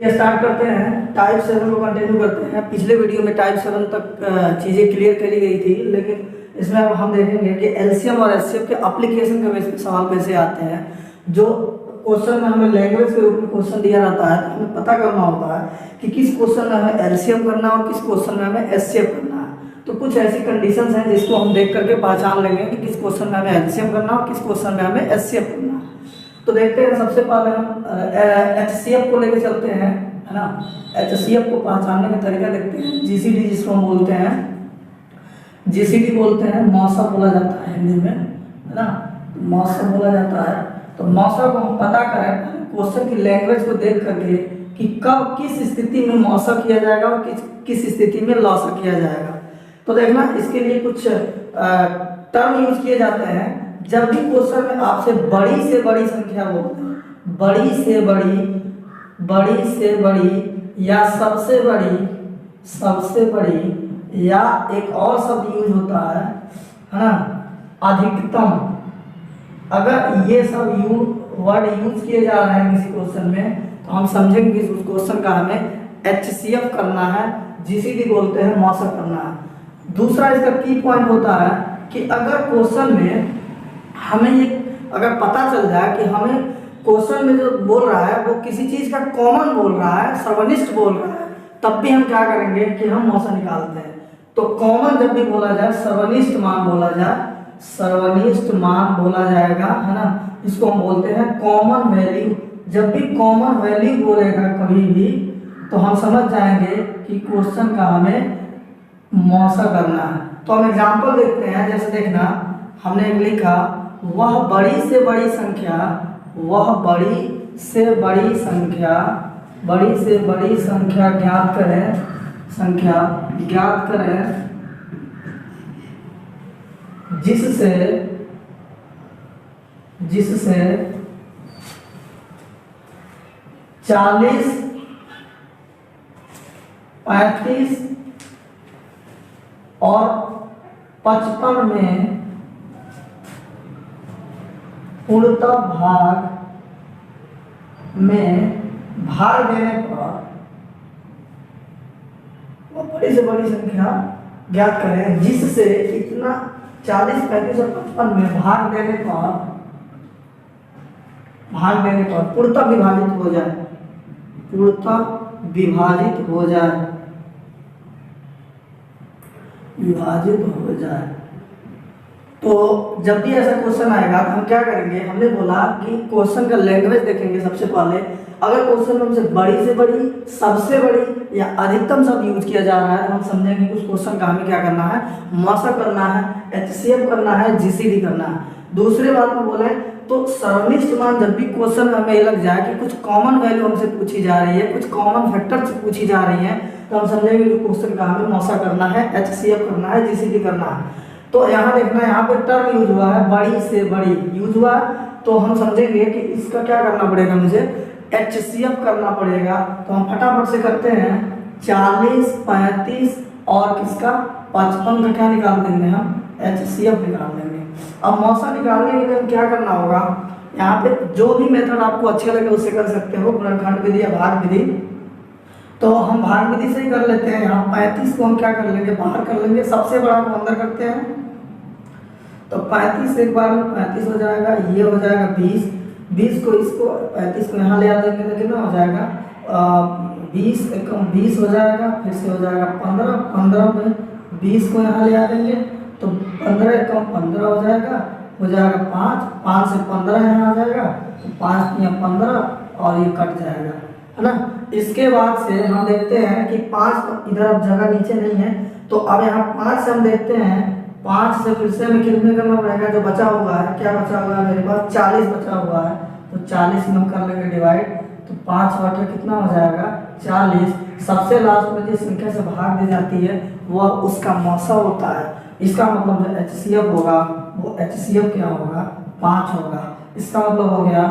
ये स्टार्ट करते हैं। टाइप 7 को कंटिन्यू करते हैं। पिछले वीडियो में टाइप 7 तक चीज़ें क्लियर करी गई थी, लेकिन इसमें अब हम देखेंगे कि एलसीएम और एचसीएफ के एप्लीकेशन के बेस पे सवाल कैसे आते हैं। जो क्वेश्चन में हमें लैंग्वेज के रूप में क्वेश्चन दिया रहता है, तो हमें पता करना होता है कि किस क्वेश्चन में हमें एलसीएम करना है और किस क्वेश्चन में हमें एचसीएफ करना है। तो कुछ ऐसी कंडीशंस हैं जिसको हम देख करके पहचान लेंगे कि किस क्वेश्चन में हमें एलसीएम करना है और किस क्वेश्चन में हमें एचसीएफ करना है। तो देखते हैं, सबसे पहले हम एचसीएफ को लेकर चलते हैं, है ना। एचसीएफ को पहचानने का तरीका देखते हैं। जीसीडी जिसको हम बोलते हैं, जीसीडी बोलते हैं, मौसा बोला जाता है हिंदी में, है ना। मौसा बोला जाता है। तो मौसा को हम पता करें क्वेश्चन की लैंग्वेज को देख करके कि कब किस स्थिति में मौसा किया जाएगा और किस स्थिति में लौसा किया जाएगा। तो देखना, इसके लिए कुछ टर्म यूज किए जाते हैं। जब भी क्वेश्चन में आपसे बड़ी से बड़ी संख्या बोलते हैं, बड़ी से बड़ी या सबसे बड़ी या एक और शब्द यूज होता है ना, अधिकतम। अगर ये सब वर्ड यूज किए जा रहे हैं किसी क्वेश्चन में, तो हम समझेंगे कि उस क्वेश्चन का हमें एचसीएफ करना है, जीसीडी बोलते हैं मौसा करना है। दूसरा इसका की पॉइंट होता है कि अगर क्वेश्चन में हमें ये अगर पता चल जाए कि हमें क्वेश्चन में जो बोल रहा है वो किसी चीज़ का कॉमन बोल रहा है, सर्वनिष्ठ बोल रहा है, तब भी हम क्या करेंगे कि हम मौसा निकालते हैं। तो कॉमन जब भी बोला जाए, सर्वनिष्ठ मान बोला जाए, सर्वनिष्ठ मान बोला जाएगा, है ना। इसको हम बोलते हैं कॉमन वैल्यू। जब भी कॉमन वैल्यू बोलेगा कभी भी, तो हम समझ जाएंगे कि क्वेश्चन का हमें मौसा करना है। तो हम एग्जाम्पल देखते हैं। जैसे देखना, हमने लिखा वह बड़ी से बड़ी संख्या ज्ञात करें जिससे 40, 35 और 55 में पूर्णतः भाग देने पर वो बड़ी से बड़ी संख्या ज्ञात करें जिससे इतना 40, 35 और 55 में भाग देने पर पूर्णतः विभाजित हो जाए। तो जब भी ऐसा क्वेश्चन आएगा तो हम क्या करेंगे, हमने बोला कि क्वेश्चन का लैंग्वेज देखेंगे सबसे पहले। अगर क्वेश्चन में हमसे बड़ी से बड़ी, सबसे बड़ी या अधिकतम शब्द यूज किया जा रहा है, तो हम समझेंगे कि उस क्वेश्चन का हमें क्या करना है, मौसा करना है, एचसीएफ करना है, जीसीडी करना है। दूसरे बात में बोले तो सर्वनिष्ठ मान, जब भी क्वेश्चन में हमें लग जाए कि कुछ कॉमन वैल्यू हमसे पूछी जा रही है, कुछ कॉमन फैक्टर से पूछी जा रही है, तो हम समझेंगे कि क्वेश्चन का हमें मौसा करना है, एचसीएफ करना है, जीसीडी करना है। तो यहाँ देखना, यहाँ पे टर्म यूज हुआ है, बड़ी से बड़ी यूज हुआ है, तो हम समझेंगे कि इसका क्या करना पड़ेगा, मुझे एचसीएफ करना पड़ेगा। तो हम फटाफट से करते हैं। 40, 35 और किसका 55 का क्या निकाल देंगे, हम एचसीएफ निकाल देंगे। अब मौसा निकालने के लिए क्या करना होगा, यहाँ पे जो भी मेथड आपको अच्छा लगे उससे कर सकते हो, गुणनखंड विधि या भाग विधि। तो हम भाग विधि से ही कर लेते हैं। यहाँ 35 को हम क्या कर लेंगे, बाहर कर लेंगे, सबसे बड़ा को अंदर करते हैं। तो 35 एक बार में 35 हो जाएगा, ये हो जाएगा 20 को, इसको 35 को यहाँ ले आ देंगे तो कितना हो जाएगा, 20 एकम 20 हो जाएगा, फिर से हो जाएगा 15 में 20 को यहाँ ले आ देंगे तो 15 एकम 15 हो जाएगा 5 से 15 यहाँ आ जाएगा, तो 5 यहाँ 15 और ये कट जाएगा, है ना। इसके बाद से हम देखते हैं कि 5 इधर अब जगह नीचे नहीं है, तो अब यहाँ 5 से हम देखते हैं, 5 से फिर से हमें कितने करना पड़ेगा, जो बचा हुआ है, क्या बचा हुआ है मेरे पास, 40 बचा हुआ है, तो 40 में हम कर लेंगे डिवाइड, तो 5 बटा कितना हो जाएगा 40। सबसे लास्ट में जिस संख्या से भाग दी जाती है वह उसका मौसा होता है। इसका मतलब जो एचसीएफ होगा वो एचसीएफ क्या होगा, 5 होगा। इसका मतलब हो गया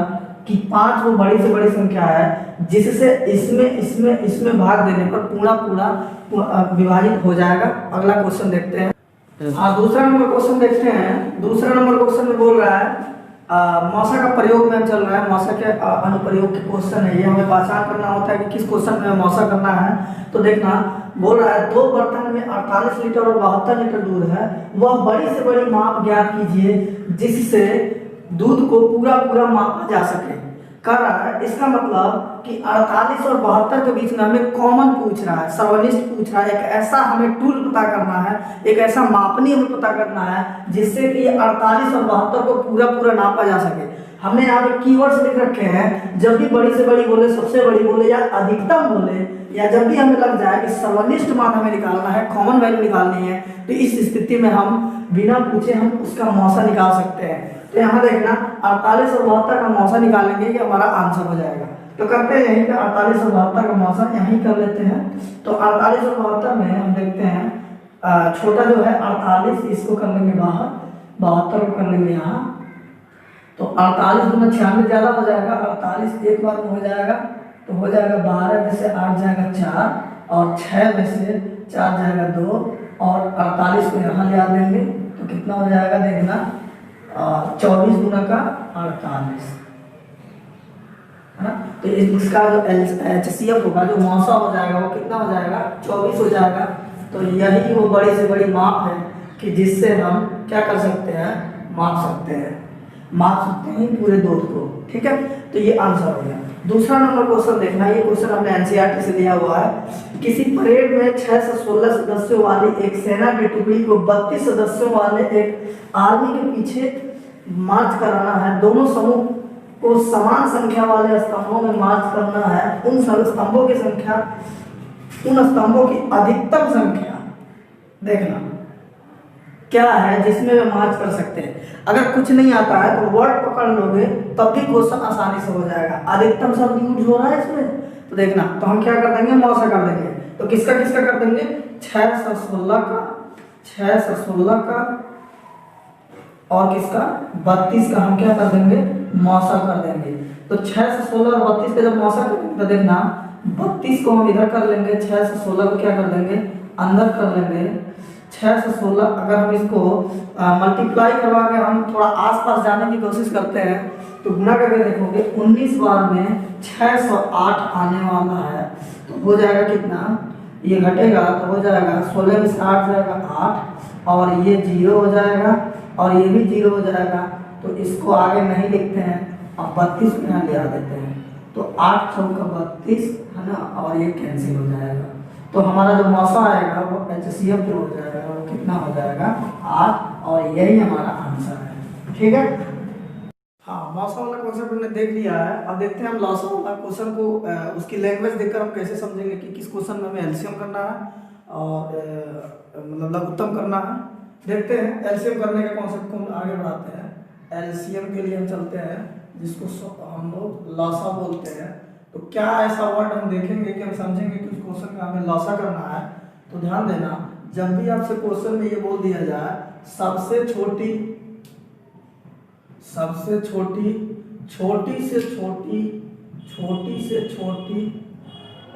कि 5 वो बड़ी से बड़ी संख्या है जिससे इसमें भाग देने पर पूरा विभाजित हो जाएगा। अगला क्वेश्चन देखते हैं। हाँ, दूसरा नंबर क्वेश्चन देखते हैं। दूसरा नंबर क्वेश्चन में बोल रहा है मौसा का प्रयोग में चल रहा है, मौसा के अनुप्रयोग के क्वेश्चन है ये, हमें पहचान करना होता है कि किस क्वेश्चन में मौसा करना है। तो देखना बोल रहा है 2 बर्तन में 48 लीटर और 72 लीटर दूध है, वह बड़ी से बड़ी माप ज्ञात कीजिए जिससे दूध को पूरा पूरा मापा जा सके। कर रहा है इसका मतलब कि 48 और 72 के बीच में हमें कॉमन पूछ रहा है, सर्वनिष्ठ पूछ रहा है, एक ऐसा हमें टूल पता करना है, एक ऐसा मापनी हमें पता करना है जिससे कि 48 और 72 को पूरा पूरा नापा जा सके। हमने यहाँ पे कीवर्ड्स लिख रखे हैं, जब भी बड़ी से बड़ी बोले, सबसे बड़ी बोले या अधिकतम बोले, या जब भी हमें लग जाए कि सर्वनिष्ठ मान हमें निकालना है, कॉमन वैल्यू निकालनी है, तो इस स्थिति में हम बिना पूछे हम उसका मौसा निकाल सकते हैं। तो यहाँ देखना 48 और 72 का मौसा निकालेंगे, ये हमारा आंसर हो जाएगा। तो करते हैं यहीं पे 48 और 72 का मौसा यहीं कर लेते हैं। तो 48 और 72 में हम देखते हैं छोटा जो है 48, इसको कर लेंगे बाहर, 72 को कर लेंगे यहाँ। तो 48 गुना 96 ज़्यादा हो जाएगा, 48 एक बार में हो जाएगा, तो हो जाएगा 12 में से 8 जाएगा 4, और 6 में से 4 जाएगा 2, और 48 को यहाँ ले आ देंगे तो कितना हो जाएगा देखना 24 गुना का 48 है ना। तो इसका जो HCF होगा, जो मौसा हो जाएगा, वो कितना हो जाएगा 24 हो जाएगा। तो यही वो बड़ी से बड़ी माप है कि जिससे हम क्या कर सकते हैं, माप सकते हैं पूरे दूध को। ठीक है, तो ये आंसर हो गया। दूसरा नंबर क्वेश्चन देखना, ये क्वेश्चन हमने एनसीईआरटी से लिया हुआ है। किसी परेड में 6 से 16 सदस्यों वाली एक सेना की टुकड़ी को 32 सदस्यों वाले एक आर्मी के पीछे मार्च कराना है। दोनों समूह को समान संख्या वाले स्तंभों में मार्च करना है। उन स्तंभों की संख्या, उन स्तंभों की अधिकतम संख्या देखना क्या है जिसमें वे मार्च कर सकते हैं। अगर कुछ नहीं आता है तो वर्ड पकड़ लोगे तब भी क्वेश्चन आसानी से हो जाएगा। अधिकतम शब्द यूज हो रहा है इसमें, तो देखना, तो हम क्या कर देंगे, मौसा कर देंगे। तो किसका किसका कर देंगे, 6 से 16 का, 6 से 16 का, और किसका 32 का हम क्या कर देंगे, मौसा कर देंगे। तो 6 से 16 और 32 का जब मौसा करेंगे तो देखना 32 को हम इधर कर लेंगे, 6 से 16 को क्या कर देंगे, अंदर कर लेंगे। 6 से 16 अगर हम इसको मल्टीप्लाई करवा के हम थोड़ा आसपास जाने की कोशिश करते हैं तो गुना करके देखोगे 19 बार में 608 आने वाला है। तो हो जाएगा कितना, ये घटेगा तो हो जाएगा 16 में से 8 जाएगा 8, और ये 0 हो जाएगा, और ये भी 0 हो जाएगा। तो इसको आगे नहीं लिखते हैं, अब 32 को यहाँ ले आ देते हैं। तो 8 चौका 32 है ना, और ये कैंसिल हो जाएगा। तो हमारा जो मौसा आएगा वो HCF जो हो जाएगा वो कितना हो जाएगा 8, और यही हमारा आंसर है। ठीक है, हाँ, मौसा वाला क्वेश्चन हमने देख लिया है। अब देखते हैं हम लॉसा वाला क्वेश्चन को, उसकी लैंग्वेज देखकर हम कैसे समझेंगे कि किस क्वेश्चन में हमें एलसीएम करना है और मतलब लघुत्तम करना है। देखते हैं एलसीएम करने के कॉन्सेप्ट को हम आगे बढ़ाते हैं। एलसीएम के लिए हम चलते हैं, जिसको हम लोग लॉसा बोलते हैं। तो क्या ऐसा वर्ड हम देखेंगे कि हम समझेंगे कि उस क्वेश्चन का हमें लॉसा करना है। तो ध्यान देना, जब भी आपसे क्वेश्चन में ये बोल दिया जाए सबसे छोटी, सबसे छोटी, छोटी से छोटी, छोटी से छोटी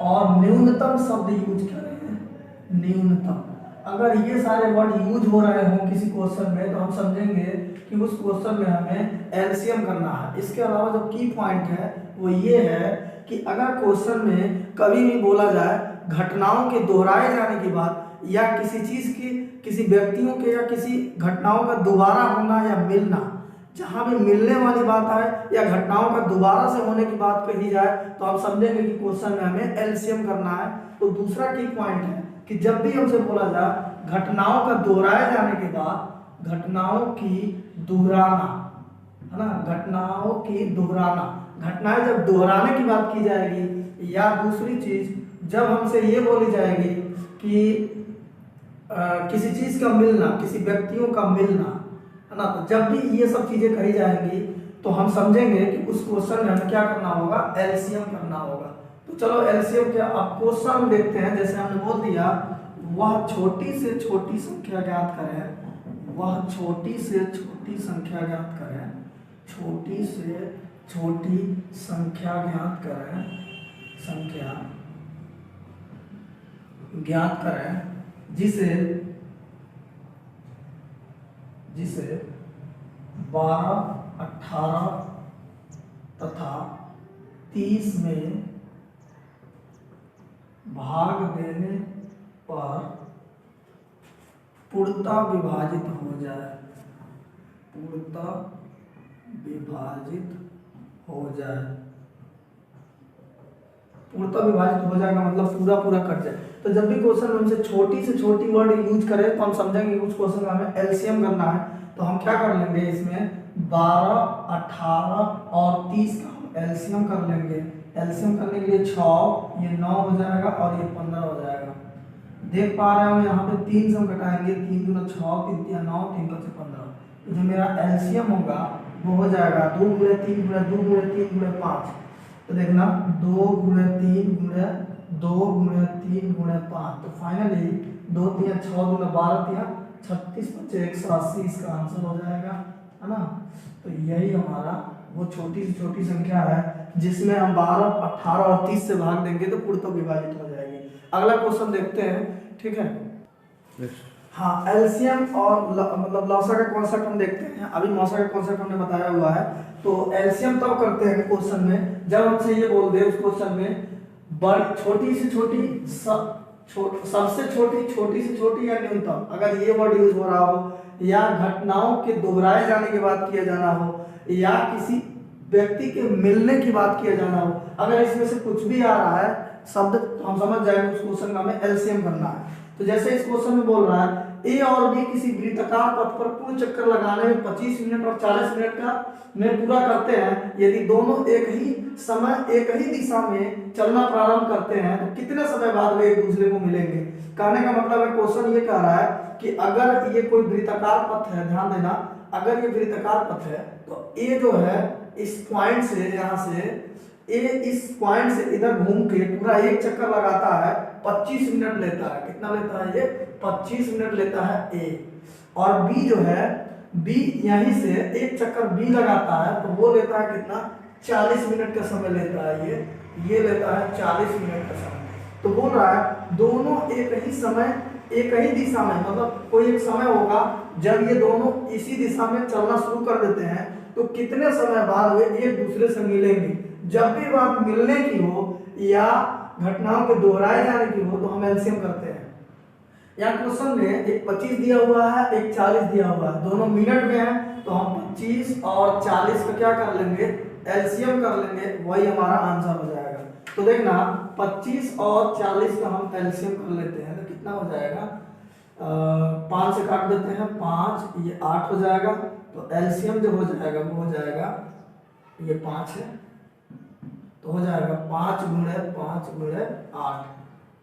और न्यूनतम शब्द यूज करें, न्यूनतम। अगर ये सारे वर्ड यूज हो रहे हों किसी क्वेश्चन में तो हम समझेंगे कि उस क्वेश्चन में हमें एलसीएम करना है। इसके अलावा जो की पॉइंट है वो ये है कि अगर क्वेश्चन में कभी भी बोला जाए घटनाओं के दोहराए जाने की बात, या किसी चीज की, किसी व्यक्तियों के या किसी घटनाओं का दोबारा होना या मिलना, जहां भी मिलने वाली बात आए या घटनाओं का दोबारा से होने की बात कही जाए तो हम समझेंगे कि क्वेश्चन में हमें एलसीएम करना है। तो दूसरा की पॉइंट है कि जब भी हमसे बोला जाए घटनाओं का दोहराए जाने के बाद, घटनाओं की दोहराना है ना, घटनाओं की दोहराना, घटनाएं जब दोहराने की बात की जाएगी, या दूसरी चीज जब हमसे ये बोली जाएगी कि किसी चीज का मिलना, किसी व्यक्तियों का मिलना है ना, तो जब भी ये सब चीजें कही जाएंगी तो हम समझेंगे कि उस क्वेश्चन में हमें क्या करना होगा, एलसीएम करना होगा। तो चलो एलसीएम क्या, अब क्वेश्चन देखते हैं। जैसे हमने बोल दिया वह छोटी से छोटी संख्या ज्ञात करें, वह छोटी से छोटी संख्या ज्ञात करें, छोटी से छोटी संख्या ज्ञात करें, संख्या ज्ञात करें जिसे 12 18 तथा 30 में भाग देने पर पूर्णतः विभाजित हो जाए, पूर्णतः विभाजित हो जाए। पूर्णतः विभाजित हो जाएगा मतलब पूरा पूरा कट जाए। तो जब भी क्वेश्चन में हमसे छोटी से छोटी वर्ड यूज करें तो हम समझेंगे उस क्वेश्चन में हमें एलसीएम करना है। तो हम क्या कर लेंगे, इसमें 12, 18 और 30 का हम एलसीएम कर लेंगे। एलसीएम करने के लिए 6, ये 9 हो जाएगा और ये 15 हो जाएगा। देख पा रहे हो यहाँ पे 3 से हम घटाएंगे, 3 दूना 6, 3 तिया 9, 3 5 15। तो जो मेरा एलसीएम होगा वो हो जाएगा 2 गुणे 3 गुणे 2 गुणे 3 गुणे 5। तो देखना 2 गुणे 3 गुणे 2 गुणे 3 गुणे 5। तो फाइनली 2 तिया 6 दूना 12 तिया 36 5 180, इसका आंसर हो जाएगा, है ना। तो यही हमारा वो छोटी से छोटी संख्या है जिसमें हम 12, 18 और 30 से भाग देंगे तो पूर्णतः विभाजित हो जाएगी। अगला क्वेश्चन देखते हैं, ठीक है। हाँ, एलसीएम और मतलब लॉसा का कॉन्सेप्ट हम देखते हैं। अभी मौसा का कॉन्सेप्ट हमने बताया हुआ है। तो एलसीएम तब करते हैं क्वेश्चन में जब हमसे ये बोल दे उस क्वेश्चन में छोटी से छोटी सबसे छोटी से छोटी या न्यूनतम, अगर ये वर्ड यूज हो रहा हो, या घटनाओं के दोहराए जाने की बात किया जाना हो, या किसी व्यक्ति के मिलने की बात किया जाना हो, अगर इसमें से कुछ भी आ रहा है शब्द तो हम समझ जाएंगे उस क्वेश्चन का हमें एलसीएम करना है। तो जैसे इस क्वेश्चन में बोल रहा है ए और बी किसी वृत्ताकार पथ पर पूर्ण चक्कर लगाने में 25 मिनट और 40 मिनट का में पूरा करते हैं। यदि दोनों एक ही समय एक ही दिशा में चलना प्रारंभ करते हैं तो कितने समय बाद वे एक दूसरे को मिलेंगे। कहने का मतलब है क्वेश्चन ये कह रहा है कि अगर ये कोई वृत्ताकार पथ है, ध्यान देना, अगर ये वृत्ताकार पथ है तो ए जो है इस पॉइंट से, यहाँ से ए इस पॉइंट से इधर घूम के पूरा एक चक्कर लगाता है, 25 मिनट लेता है। कितना लेता है ये? 25 मिनट लेता है ए। और बी जो है, बी यहीं से एक चक्कर बी लगाता है तो वो लेता है कितना? 40 मिनट का समय लेता है। ये लेता है 40 मिनट का समय। तो बोल रहा है दोनों एक ही समय एक ही दिशा में, मतलब कोई एक समय होगा जब ये दोनों इसी दिशा में चलना शुरू कर देते हैं तो कितने समय बाद वे एक दूसरे से मिलेंगे। जब भी बात मिलने की हो या घटनाओं के दोहराए जाने की हो तो हम एलसीएम करते हैं। यहाँ क्वेश्चन में एक 25 दिया हुआ है, एक 40 दिया हुआ है, दोनों मिनट में है तो हम 25 और 40 का क्या कर लेंगे? एलसीएम कर लेंगे, वही हमारा आंसर हो जाएगा। तो देखना 25 और 40 का हम एलसीएम कर लेते हैं तो कितना हो जाएगा? 5 से काट देते हैं, 5, ये 8 हो जाएगा। तो एलसीएम जो हो जाएगा वो हो जाएगा, ये 5 है तो हो जाएगा 5 गुणे 5 गुणे 8।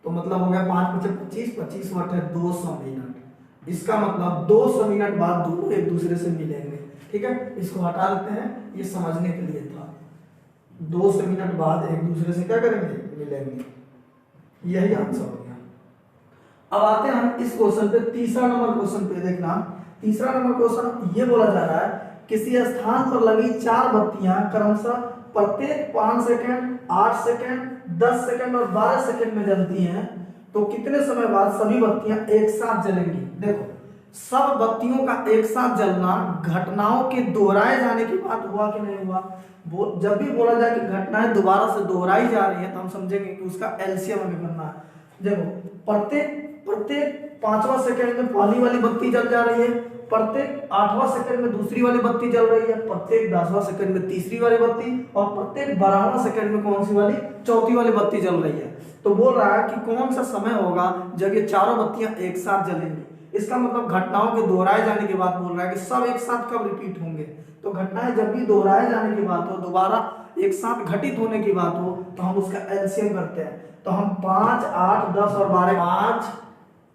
तो मतलब हो गया 5 × 25, 25 वट है 200 मिनट। इसका मतलब 200 मिनट बाद दोनों एक दूसरे से मिलेंगे। ठीक है, इसको हटा देते हैं, ये समझने के लिए था। 200 मिनट बाद एक दूसरे से क्या करेंगे? मिलेंगे। यही आंसर हो गया। अब आते हैं हम इस क्वेश्चन पे, तीसरा नंबर क्वेश्चन पे। देखना तीसरा नंबर क्वेश्चन ये बोला जा रहा है किसी स्थान पर लगी 4 बत्तियां क्रमशः प्रत्येक 5 सेकंड, 8 सेकंड, 10 सेकंड और 12 सेकंड में जलती हैं तो कितने समय बाद सभी बत्तियां एक साथ जलेंगी। देखो, सब बत्तियों का एक साथ जलना घटनाओं के दोहराए जाने की बात हुआ कि नहीं हुआ। जब भी बोला जाए कि घटनाएं दोबारा से दोहराई जा रही है तो हम समझेंगे कि उसका एलसीएम हमें करना है। देखो, प्रत्येक 5वां सेकंड में पहली वाली बत्ती जल जा रही है, प्रत्येक 8वां सेकंड में दूसरी वाली बत्ती जल रही है, प्रत्येक 10वां सेकंड में तीसरी वाली बत्ती और प्रत्येक 12वां सेकंड में कौन सी वाली? चौथी वाली बत्ती जल रही है। तो बोल रहा है कि कौन सा समय होगा जब ये चारों बत्तियां एक साथ जलेंगी। इसका मतलब घटनाओं के दोहराए जाने की बात बोल रहा है कि सब एक साथ कब रिपीट होंगे। तो घटनाएं जब भी दोहराए जाने की बात हो, दोबारा एक साथ घटित होने की बात हो तो हम उसका एलसीएम करते हैं। तो हम 5, 8, 10 और 12, 5,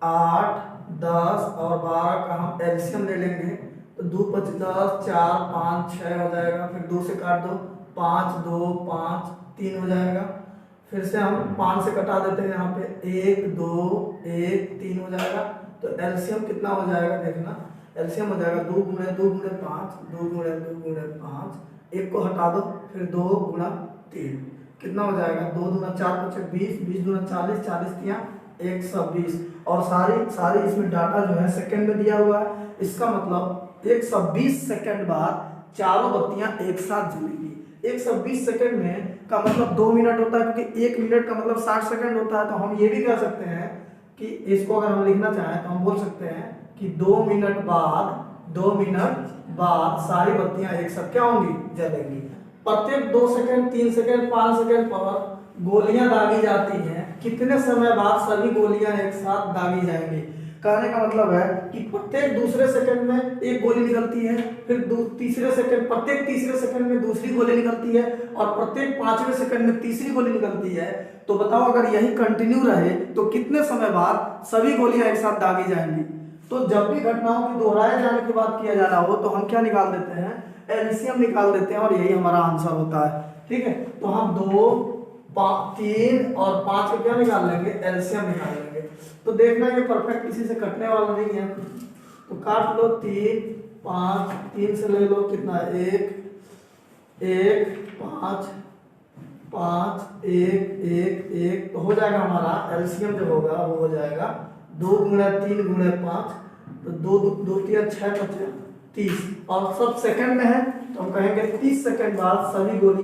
8, 10 और 12 का हम एलसीएम ले लेंगे तो 2, 5, 10, 4, 5, 6 हो जाएगा। फिर 2 से काट दो, 5, 2, 5, 3 हो जाएगा। फिर से हम 5 से कटा देते हैं, यहाँ पे 1, 2, 1, 3 हो जाएगा। तो एलसीएम कितना हो जाएगा? देखना एलसीएम हो जाएगा 2 × 2 × 5, 2 × 2 × 5, 1 को हटा दो, फिर 2 × 3 कितना हो जाएगा? 2 दूना 4, 5 20, 20 दूना 40, 40 तिया 120। और सारी इसमें डाटा जो है सेकंड में दिया हुआ है। इसका मतलब 120 सेकंड बाद चारों बत्तियां एक साथ जलेंगी। 120 सेकंड में का मतलब 2 मिनट होता है, क्योंकि 1 मिनट का मतलब 60 सेकंड होता है। तो हम ये भी कह सकते हैं कि इसको अगर हम लिखना चाहें तो हम बोल सकते हैं कि 2 मिनट बाद सारी बत्तियां एक साथ क्या होंगी, जलेंगी। प्रत्येक 2 सेकंड, 3 सेकंड, 5 सेकंड पर गोलियां दागी जाती हैं। कितने समय बाद सभी गोलियां एक साथ दागी जाएंगी? कहने का मतलब है कि प्रत्येक दूसरे सेकंड में एक गोली निकलती है, फिर प्रत्येक तीसरे सेकंड में दूसरी गोली निकलती है, और प्रत्येक 5वें सेकंड में तीसरी गोली निकलती है। तो बताओ अगर यही कंटिन्यू रहे तो कितने समय बाद सभी गोलियां एक साथ दागी जाएंगी? तो जब भी घटनाओं के दोहराए जाने की बात किया जाना हो तो हम क्या निकाल देते हैं, एलसीएम निकाल देते हैं, और यही हमारा आंसर होता है। ठीक है, तो हम 2, 3 और 5 का क्या निकाल लेंगे, एलसीएम निकाल लेंगे। तो देखना ये परफेक्ट किसी से कटने वाला नहीं है, तो काट लो 3, 5, 3 से ले लो कितना, 1, 5, 5, 1, 1, 1, तो हो जाएगा हमारा एलसीएम जो होगा वो हो जाएगा 2 गुणा 3 गुणा 5, तो 2 2 3 6 5 30, और सब सेकंड में है तो हम कहेंगे 30 सेकंड बाद सभी गोली